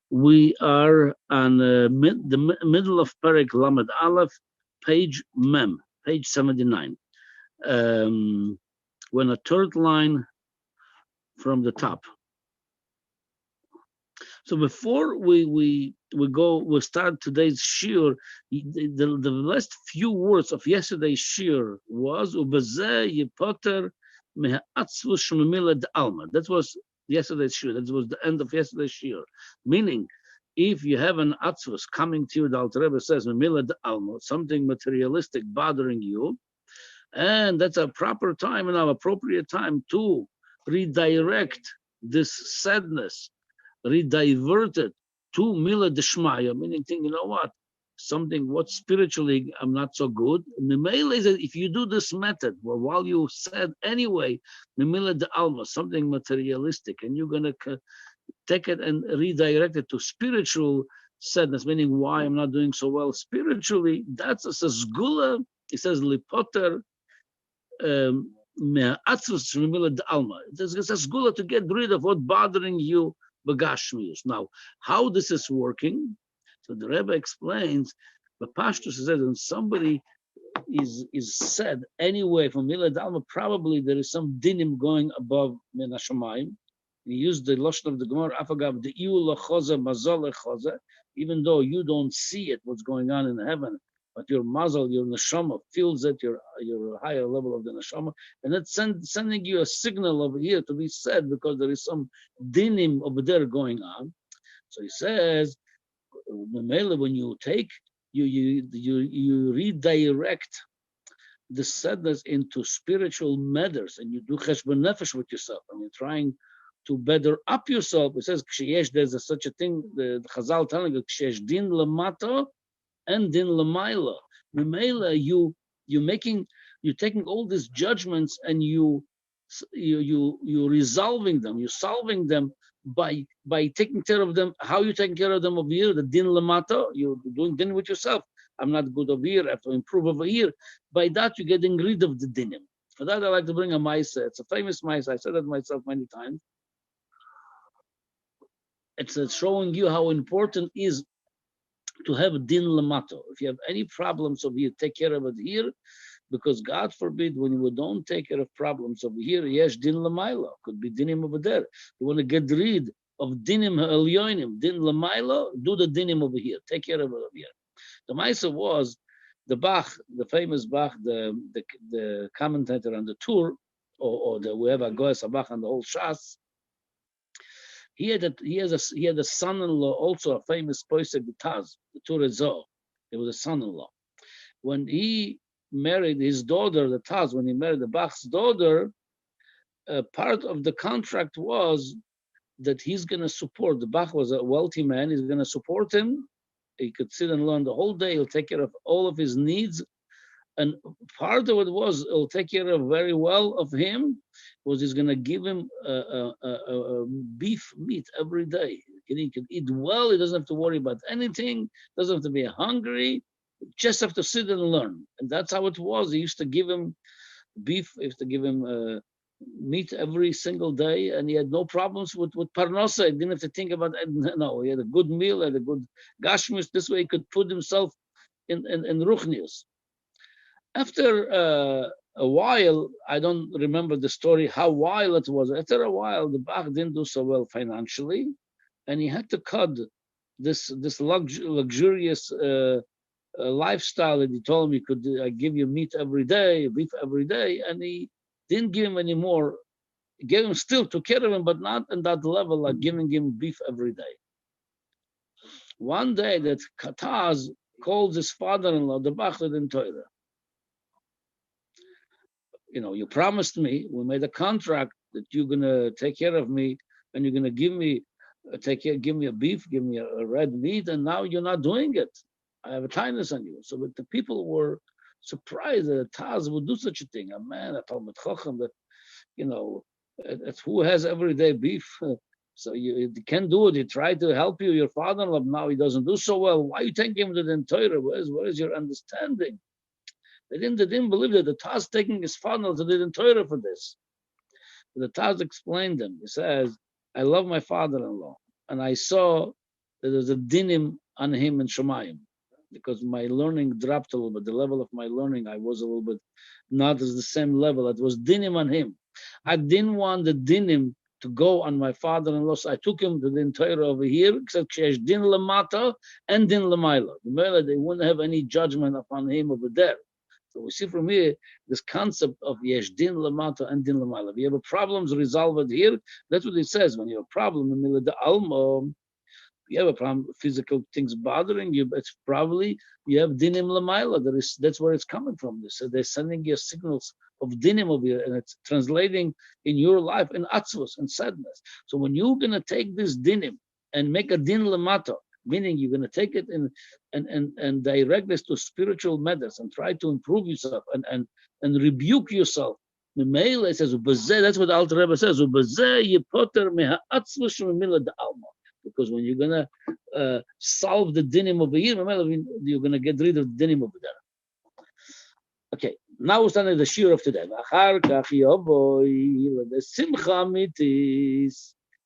We are on the middle of Perek Lamed Aleph, page Mem, page 79. When a third line from the top. So before we start today's shir, the last few words of yesterday's shir was ubezeh yipoter me'atzvus shemimila d'alma. That was yesterday's shir. That was the end of yesterday's shir. Meaning, if you have an atzvus coming to you, the Alter Rebbe says memila d'alma, something materialistic bothering you, and that's a proper time and an appropriate time to redirect this sadness, rediverted to Mila Deshmaya, meaning, you know what? Something what spiritually I'm not so good. Mimela is that if you do this method, well, while you said anyway, Mimela de Alma, something materialistic, and you're gonna take it and redirect it to spiritual sadness, meaning why I'm not doing so well spiritually. That's a sgula. It says lipoter. It's a sgula to get rid of what bothering you. Now, how this is working? So the Rebbe explains. The Pashtus says when somebody is said anyway from Mila Dalma, probably there is some dinim going above Min Hashamayim. He used the lashon of the Gemara, Afagav the Iul Choza Mazal Choza, even though you don't see it, what's going on in heaven, but your mazal, your neshama feels it, your higher level of the neshama, and it's sending you a signal over here to be said because there is some dinim over there going on. So he says, when you take, you redirect the sadness into spiritual matters, and you do cheshbon nefesh with yourself, and you're trying to better up yourself. It says, there's such a thing, the Chazal telling you, ksheyesh din lamato and din lamaila. Memela, you're taking all these judgments and you resolving them, you're solving them by taking care of them. How you taking care of them over here? The din lamato, you're doing din with yourself. I'm not good over here, I have to improve over here. By that, you're getting rid of the dinim. For that, I like to bring a ma'aseh. It's a famous ma'aseh. I said that myself many times. It's showing you how important it is to have din lamato. If you have any problems over here, take care of it here, because God forbid when you don't take care of problems over here, yes, din lamaila, could be dinim over there. You want to get rid of dinim ha'elyonim, din lamaila, do the dinim over here, take care of it over here. The Maisa was the Bach, the famous Bach, the commentator on the tour, or the whoever goes a Bach on the whole Shas. He had a son-in-law, also a famous poisek, the Taz, the Turezo. It was a son-in-law. When he married his daughter, the Taz, when he married the Bach's daughter, part of the contract was that he's going to support. The Bach was a wealthy man. He's going to support him. He could sit and learn the whole day. He'll take care of all of his needs. And part of it was he'll take care of very well of him, was he's going to give him beef meat every day. He can eat well. He doesn't have to worry about anything. Doesn't have to be hungry. Just have to sit and learn. And that's how it was. He used to give him beef. He used to give him meat every single day, and he had no problems with parnasa. He didn't have to think about it. No, he had a good meal, had a good gashmis. This way he could put himself in ruchnius. After a while, I don't remember the story, how while it was. After a while, the Bach didn't do so well financially, and he had to cut this luxurious lifestyle that he told him he could give you meat every day, beef every day, and he didn't give him any more. He gave him still, took care of him, but not in that level, like giving him beef every day. One day that Kataz called his father-in-law, the Bach in Torah. You promised me, we made a contract that you're going to take care of me and you're going to give me a beef, give me a red meat, and now you're not doing it. I have a kindness on you. So but the people were surprised that Taz would do such a thing. A man, a Talmud Chacham, that, that's who has everyday beef. So you can't do it. He tried to help you, your father-in-law, now he doesn't do so well. Why are you taking him to the Torah? Where is your understanding? They didn't believe that the Taz taking his father to the Torah for this. But the Taz explained them. He says, I love my father-in-law, and I saw that there's a dinim on him in Shemayim, because my learning dropped a little bit. The level of my learning, I was a little bit not as the same level. It was dinim on him. I didn't want the dinim to go on my father-in-law, so I took him to the entire over here, except sheyesh din lamata and din lamayla. They wouldn't have any judgment upon him over there. So we see from here this concept of yesh din lamata and din lamayla. If you have a problems, resolve it here. That's what it says. When you have a problem in the alma, you have a problem, physical things bothering you, but it's probably you have dinim lamaila. That's where it's coming from. So they're sending you signals of dinim over here, and it's translating in your life in atzvus and sadness. So when you're gonna take this dinim and make a din lamata, meaning you're gonna take it and direct this to spiritual matters and try to improve yourself and rebuke yourself. It says, that's what the Alter Rebbe says. Because when you're gonna solve the dinim over here, you're gonna get rid of the dinim over there. Okay, now we're starting the shir of today.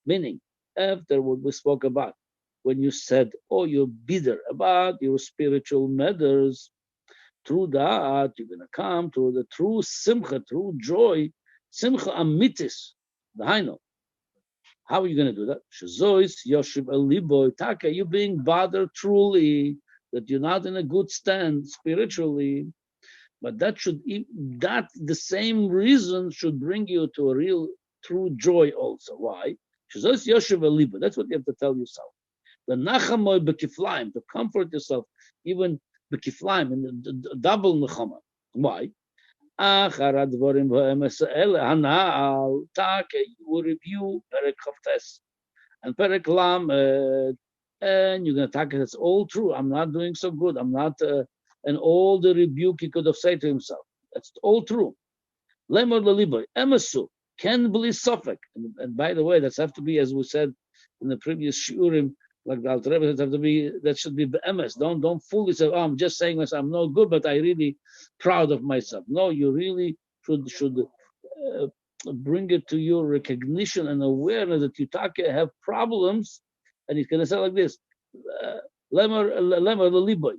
Meaning, after what we spoke about, when you said, oh, you're bitter about your spiritual matters, through that, you're gonna come to the true simcha, true joy, simcha amitis, the haino. How are you going to do that? Shazois Yoshiv Eliboy Taka, you're being bothered truly, that you're not in a good stand spiritually. But that the same reason should bring you to a real true joy also. Why? Shazois Yoshiv Eliboy. That's what you have to tell yourself. The Nachamoy Bekiflaim, to comfort yourself, even Bekiflaim, in the double Nachama. Why? Achar advorim v'emesele hanal take you review perek chavtes and perek lam, and you're gonna take it. It's all true. I'm not doing so good. I'm not, and all the rebuke he could have said to himself. That's all true. Lemor leliboy emesu can be suffik. And by the way, that's have to be, as we said in the previous shiurim, like the Alter Rebbe, that should be be'emes. Don't fool yourself. Oh, I'm just saying this. I'm no good, but I really proud of myself. No, you really should bring it to your recognition and awareness that you have problems, and he's going to say like this: Lemer leliboy,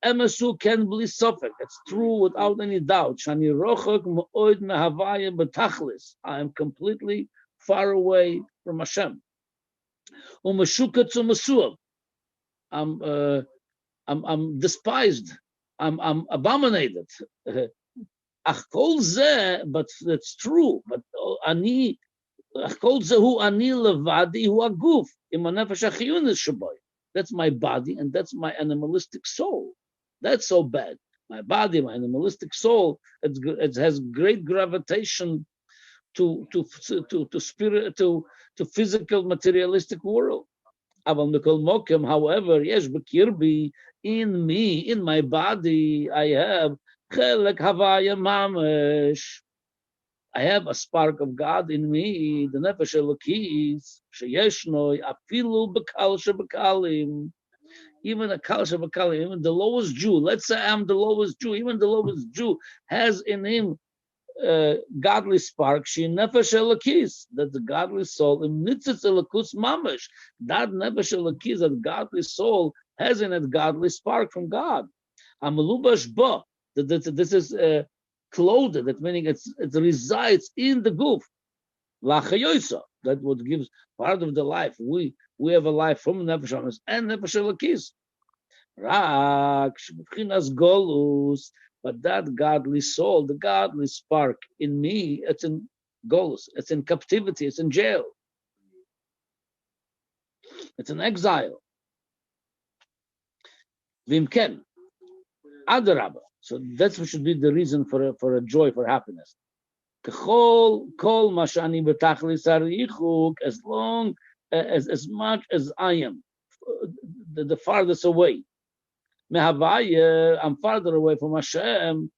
emesu can be suffik. It's true without any doubt. Shani rochak ma'od mehavaya betachlis. I am completely far away from Hashem. I'm despised. I'm abominated. But that's true. But ani hu ani levadi hu aguf im nefesh achiyunis shaboy. That's my body and that's my animalistic soul. That's so bad. My body, my animalistic soul, it has great gravitation to spirit, to physical materialistic world. However, yes, bekirbi, in me, in my body, I have chelek havaya mamesh. I have a spark of God in me, the nefesh elokis, sheyeshnoi afilu bekal shebekalim. Even a kal shebekalim, even the lowest Jew. Let's say I'm the lowest Jew. Even the lowest Jew has in him godly spark, she nefesh elokis, that the godly soul, im nitzitz elokus mamash, that nefesh elokis, that godly soul has in it godly spark from God. Amalubash ba, that this is clothed, that meaning it resides in the goof. Lachayosa, that what gives part of the life. We have a life from nefesh elokis and nefesh elokis. Rak shebchinas golus. But that godly soul, the godly spark in me, it's in golus, it's in captivity, it's in jail, it's in exile. Vimken, Adar. So that should be the reason for a joy, for happiness. Kol mashani betachlis harichuk, as long as much as I am the farthest away. I'm farther away from Hashem,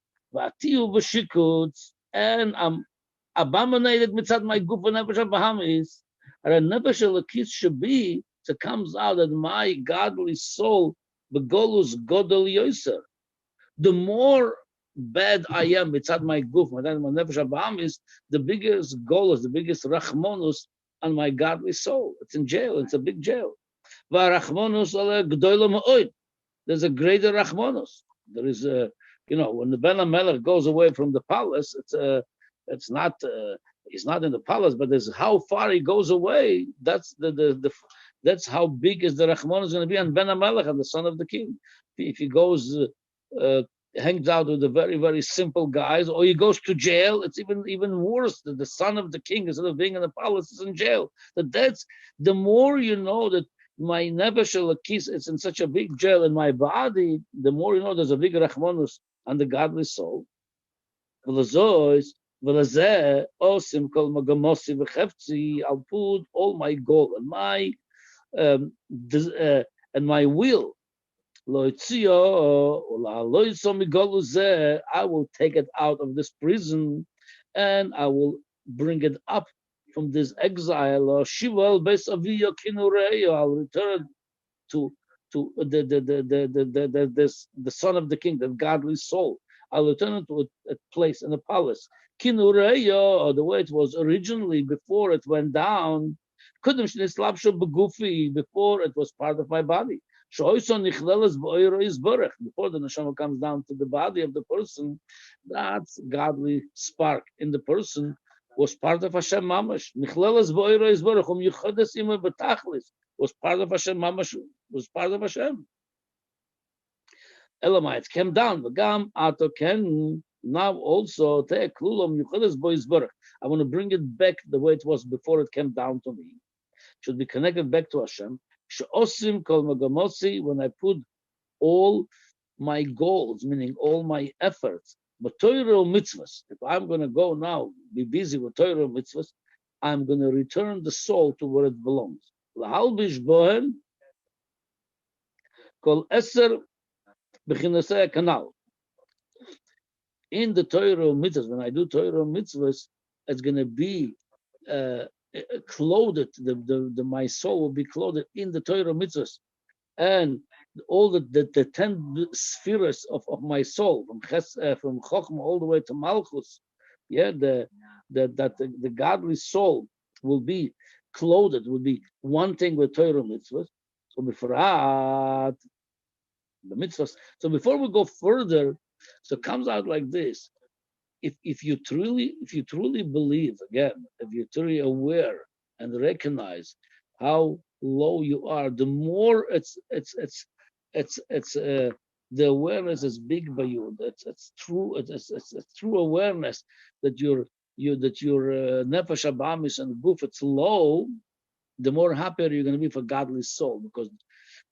and I'm abominated mitzad my guf and nefesh bahamis. And a nefesh elokis should be, so it comes out that my godly soul, begolus godol yoser. The more bad I am mitzad my guf, my nefesh bahamis, the biggest golus, the biggest rachmonus on my godly soul. It's in jail. It's a big jail. V'arachmonus ale gdoilo ma'od. There's a greater rachmonus. There is a, when the Ben HaMelech goes away from the palace, it's not, he's not in the palace, but there's how far he goes away. That's that's how big is the rachmonus going to be on Ben HaMelech and the son of the king. If he goes, hangs out with the very, very simple guys, or he goes to jail, it's even worse that the son of the king, instead of being in the palace, is in jail. That's the more you know that my nefesh elokis, it's in such a big jail in my body, the more you know there's a big rachmanus on the godly soul. V'lazeh osim kol magamosi v'chefzi, I'll put all my goal and my will. I will take it out of this prison and I will bring it up from this exile. I'll return to the son of the king, the godly soul. I'll return it to a place in a palace. Kinureya, or the way it was originally before it went down, before it was part of my body. Before the neshama comes down to the body of the person, that godly spark in the person was part of Hashem Mamash. Was part of Hashem Mamash, was part of Hashem. Elamai, it came down. Now also, I want to bring it back the way it was before it came down to me. It should be connected back to Hashem. When I put all my goals, meaning all my efforts, but Torah mitzvahs, if I'm going to go now, be busy with Torah mitzvahs, I'm going to return the soul to where it belongs. Kol eser b'chinasei kanal. In the Torah mitzvahs, when I do Torah mitzvahs, it's going to be clothed. My soul will be clothed in the Torah mitzvahs, and all the 10 spheres of my soul, from Chochmah all the way to Malchus. Yeah, the godly soul will be clothed, will be one thing with Torah mitzvahs. So before the mitzvahs. So before we go further, so it comes out like this: if you truly believe, again, if you're truly aware and recognize how low you are, the more it's the awareness is big by you. It's true. It's true awareness that your nefesh abamis and guf, it's low. The more happier you're going to be for godly soul,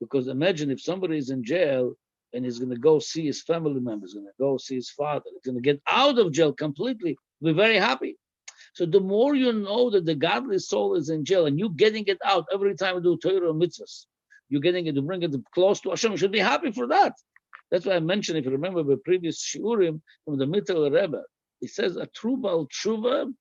because imagine if somebody is in jail and he's going to go see his family members, going to go see his father, he's going to get out of jail completely, be very happy. So the more you know that the godly soul is in jail and you getting it out every time you do Torah mitzvahs, you're getting it to bring it close to Hashem, you should be happy for that. That's why I mentioned, if you remember the previous shiurim from the Mittel Rebbe, he says a true Baal Tshuva,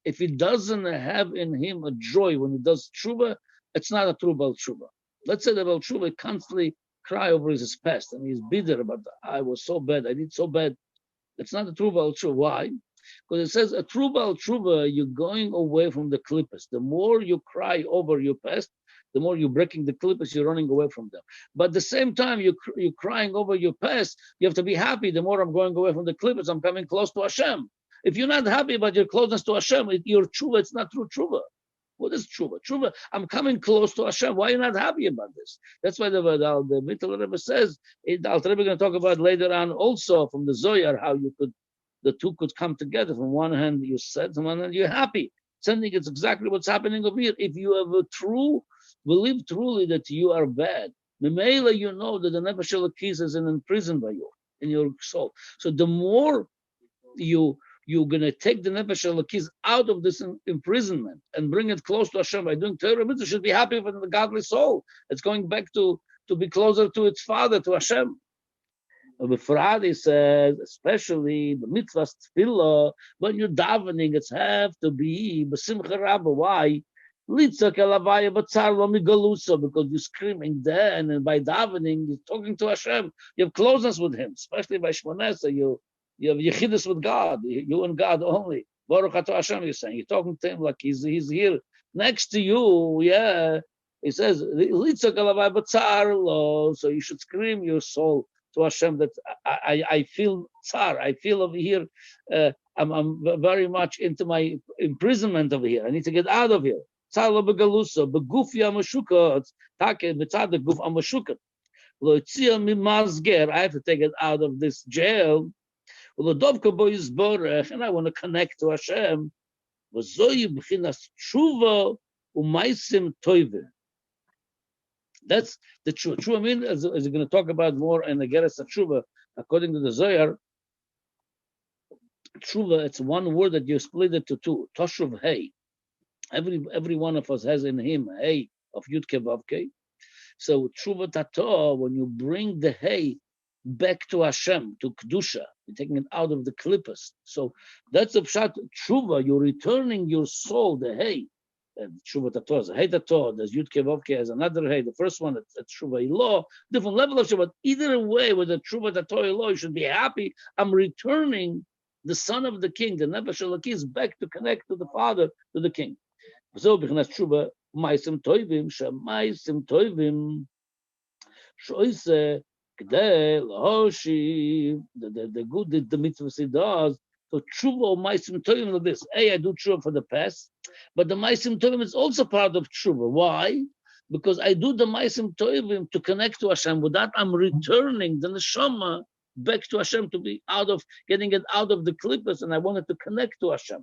if he doesn't have in him a joy when he does tshuva, it's not a true Baal Tshuva. Let's say the Baal Tshuva constantly cry over his past and he's bitter about that. I was so bad, I did so bad. It's not a true Baal Tshuva. Why? Because it says a true Baal Tshuva, you're going away from the klippos. The more you cry over your past, the more you're breaking the klippos, you're running away from them. But at the same time, you're crying over your past, you have to be happy. The more I'm going away from the klippos, I'm coming close to Hashem. If you're not happy about your closeness to Hashem, your tshuva, it's not true tshuva. What is tshuva? Tshuva, I'm coming close to Hashem. Why are you not happy about this? That's why the Mittel Rebbe says, the Alter Rebbe going to talk about later on also from the Zohar, how the two could come together. From one hand, you're sad, from one hand, you're happy. Something is exactly what's happening over here. If you have believe truly that you are bad, Memela, you know that the Nefesh Elokis is in prison by you, in your soul. So the more you're going to take the Nefesh Elokis out of this imprisonment and bring it close to Hashem by doing Torah mitzvah, should be happy for the godly soul. It's going back to be closer to its father, to Hashem. Befrad, he says, especially the mitzvah tefillah, when you're davening, it's have to be b'simcha rabba. Why? Because you're screaming there, and by davening, you're talking to Hashem. You have closeness with Him, especially by Shmonesa. You have yechidus with God, you and God only. Baruch Ato Hashem, you're saying. You're talking to Him like He's here next to you, yeah. He says, so you should scream your soul to Hashem that I feel tsar, I feel over here, I'm very much into my imprisonment over here. I need to get out of here. Tsar lo begaluso, beguf yamashuka, take mitzad the guf amashuka. Lo itzia mimazger, I have to take it out of this jail. Lo dovka bo yizborech, and I want to connect to Hashem. V'zoyi b'chinas tshuva u'maisim toivim. That's the tshuva. Tshuva means, as we're going to talk about more in the Geras Tshuva, according to the Zohar, tshuva, it's one word that you split it to two. Toshuv hey. Every one of us has in him hey of Yudke Vavke. So tshuva tato, when you bring the hey back to Hashem, to Kedusha, you're taking it out of the klippos. So that's a pshat tshuva. You're returning your soul, the hey. Tshuva tato is a hey tato. There's Yudke Vavke as another hey. The first one, it's tshuva ilah, different level of tshuva. Either way, with the tshuva tato ilah, you should be happy. I'm returning the son of the king, the Nefesh Elokis, back to connect to the father, to the king. So b'chinas tshuva ma'asim toivim, she'ma'asim toivim, shoise k'dei lahoshi, the good that the mitzvah he does. So tshuva or ma'asim toivim like this. I do tshuva for the past, but the ma'asim toivim is also part of tshuva. Why? Because I do the ma'asim toivim to connect to Hashem. With that, I'm returning the neshama back to Hashem, to be getting it out of the klippos, and I wanted to connect to Hashem.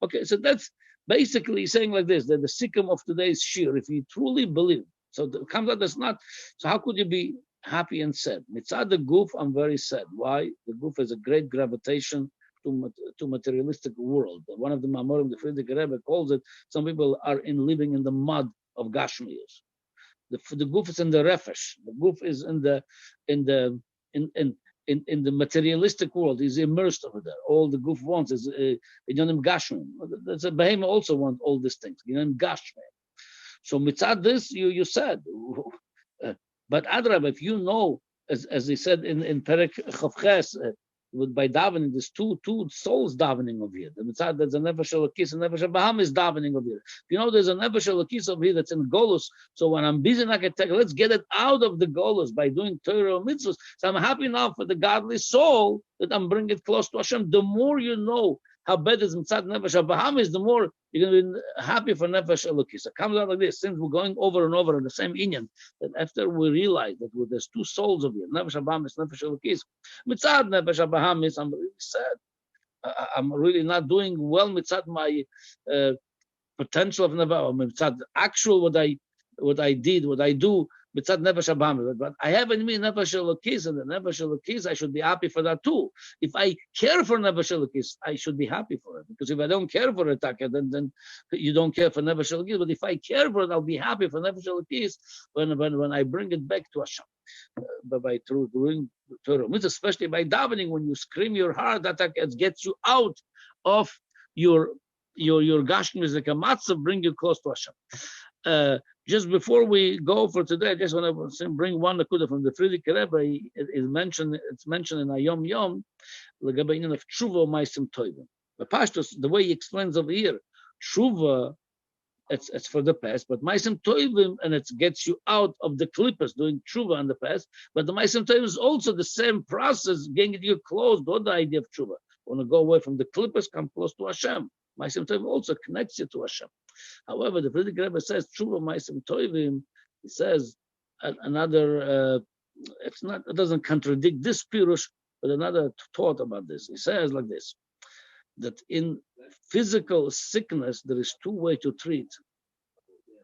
Okay, so that's basically saying like this, that the sikkim of today's shir, if you truly believe, so it comes out that's not, so how could you be happy and sad? Mitzad the guf, I'm very sad. Why? The guf has a great gravitation to materialistic world. One of the Mamorim, the Friedrich Rebbe, calls it, some people are living in the mud of Gashmias. The guf is in the refesh. The guf is in the materialistic world. He's immersed over there. All the guf wants is Yonim Gashmi. That's a behemoth also want all these things. Yonim Gashmi. So mitzad this you said, but Adar, if you know, as he said in Perek Chavches, by davening, there's two souls davening over here. The mitzvah, there's a nefesh elokis and nefesh abaham is davening over here. You know, there's a nefesh elokis over here that's in golus. So when I'm busy, I can take, let's get it out of the golus by doing Torah or mitzvahs. So I'm happy now for the godly soul that I'm bringing it close to Hashem. The more you know how bad is mitzvah nefesh abaham is, the more you're going to be happy for nefesh elokis. It comes out like this. Since we're going over and over in the same inyan, that after we realize that there's two souls over here, nefesh abaham is nefesh elokis. Mitzad nefesh abaham is, I'm really sad. I'm really not doing well mitzad my potential of nefesh. Mitzad actual what I did, what I do. Mitzad nefesh abaham, but I have in me nefesh elokis, and the nefesh elokis, I should be happy for that too. If I care for nefesh elokis, I should be happy for it. Because if I don't care for it, then you don't care for nefesh elokis. But if I care for it, I'll be happy for nefesh elokis when I bring it back to Hashem. But by doing Torah, especially by davening, when you scream your heart, that gets you out of your gashmis, like a matzah, bring you close to Hashem. Just before we go for today, I just want to bring one nakuda from the Friedrich Rebbe. It's mentioned in Ayom Yom, of tshuva ma'asim toivim. But Pashtus, the way he explains over here, tshuva, it's for the past, but ma'asim toivim, and it gets you out of the klippos doing tshuva in the past. But the ma'asim toivim is also the same process, getting you close to the idea of tshuva. Want to go away from the klippos, come close to Hashem. Ma'asim toivim also connects you to Hashem. However, the Friedrich Rebbe says tshuva ma'asim toivim. He says another. It doesn't contradict this pirush, but another thought about this. He says like this: that in physical sickness there is two ways to treat.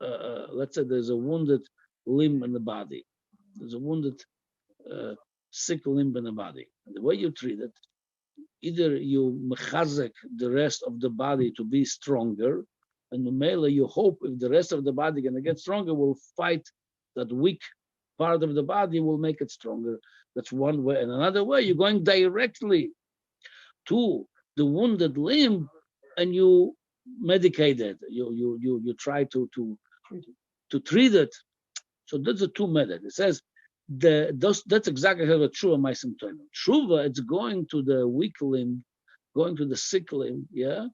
Let's say there's a wounded limb in the body. There's a wounded, sick limb in the body. And the way you treat it, either you mechazek the rest of the body to be stronger, and Mele, you hope if the rest of the body gonna get stronger, will fight that weak part of the body, will make it stronger. That's one way. And another way, you're going directly to the wounded limb and you medicate it. You try to treat it. So that's a two method. It says That's exactly how the tshuva ma'asim tovim. Tshuva, it's going to the weak limb, going to the sick limb, yeah,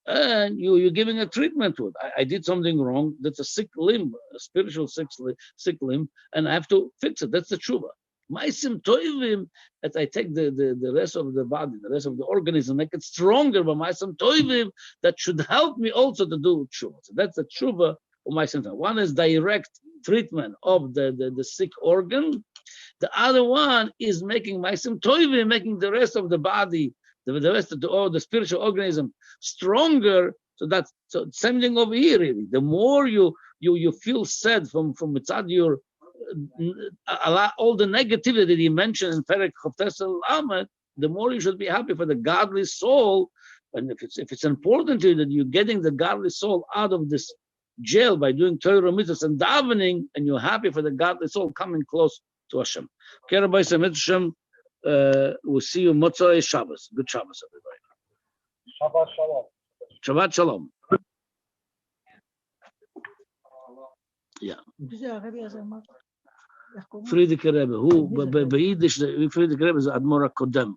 and you're giving a treatment to it. I did something wrong. That's a sick limb, a spiritual sick limb, and I have to fix it. That's the tshuva. Ma'asim tovim, that I take the rest of the body, the rest of the organism, make it stronger. But ma'asim tovim, that should help me also to do tshuva. So that's the tshuva of ma'asim tovim. One is direct treatment of the sick organ. The other one is making ma'asim tovim, making the rest of the body, the rest of the spiritual organism stronger. So that's same thing over here. Really, the more you feel sad from inside your all the negativity that he mentioned in Perek Chavtes Ahmed, the more you should be happy for the godly soul. And if it's important to you that you're getting the godly soul out of this jail by doing Torah mitzvahs and davening, and you're happy for the godly soul coming close to Hashem. We'll see you Motzei Shabbos. Good Shabbos, everybody. Shabbat shalom. Shabbat shalom. Yeah. Friedrich Rebbe. Who? B'Yiddish, Friedrich Rebbe is Admor HaKodem.